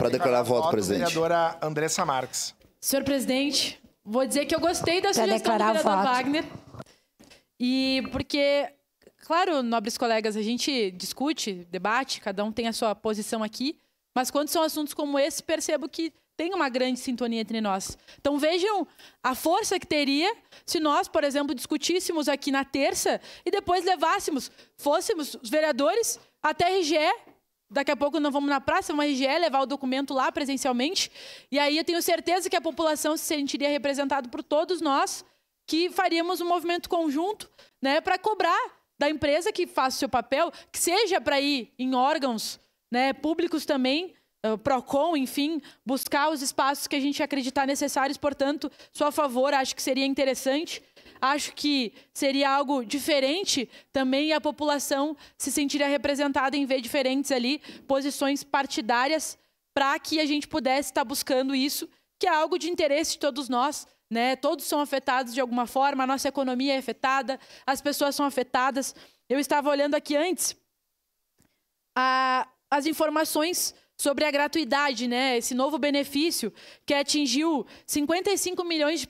Para declarar voto, presidente. Vereadora Andressa Marques. Senhor presidente, vou dizer que eu gostei da sugestão do vereador Wagner. E porque, claro, nobres colegas, a gente discute, debate, cada um tem a sua posição aqui, mas quando são assuntos como esse, percebo que tem uma grande sintonia entre nós. Então vejam a força que teria se nós, por exemplo, discutíssemos aqui na terça e depois fôssemos os vereadores até a RGE. Daqui a pouco não vamos na praça, vamos na RGE, levar o documento lá presencialmente. E aí eu tenho certeza que a população se sentiria representada por todos nós, que faríamos um movimento conjunto, né, para cobrar da empresa que faça o seu papel, que seja para ir em órgãos, né, públicos também, PROCON, enfim, buscar os espaços que a gente acreditar necessários. Portanto, sou a favor, acho que seria interessante. Acho que seria algo diferente também e a população se sentiria representada em ver diferentes ali posições partidárias para que a gente pudesse estar buscando isso, que é algo de interesse de todos nós, né? Todos são afetados de alguma forma, a nossa economia é afetada, as pessoas são afetadas. Eu estava olhando aqui antes as informações sobre a gratuidade, né? Esse novo benefício que atingiu 55 milhões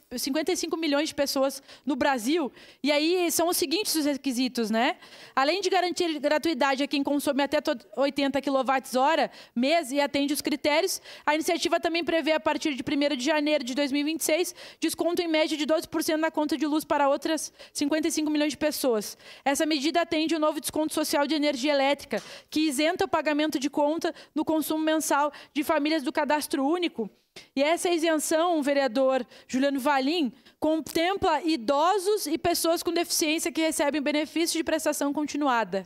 de pessoas no Brasil. E aí são os seguintes os requisitos, né? Além de garantir gratuidade a quem consome até 80 kWh mês e atende os critérios, a iniciativa também prevê, a partir de 1º de janeiro de 2026, desconto em média de 12% na conta de luz para outras 55 milhões de pessoas. Essa medida atende o novo desconto social de energia elétrica, que isenta o pagamento de conta no consumo mensal de famílias do cadastro único. E essa isenção, vereador Juliano Valim, contempla idosos e pessoas com deficiência que recebem benefício de prestação continuada.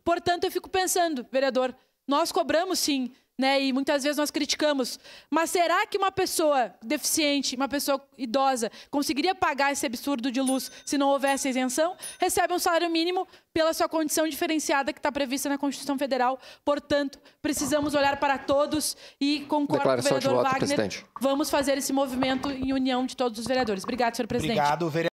Portanto, eu fico pensando, vereador, nós cobramos sim, né, e muitas vezes nós criticamos, mas será que uma pessoa deficiente, uma pessoa idosa, conseguiria pagar esse absurdo de luz se não houvesse isenção? Recebe um salário mínimo pela sua condição diferenciada que está prevista na Constituição Federal. Portanto, precisamos olhar para todos e concordo com o vereador Wagner. Vamos fazer esse movimento em união de todos os vereadores. Obrigado, senhor presidente. Obrigado, vereador.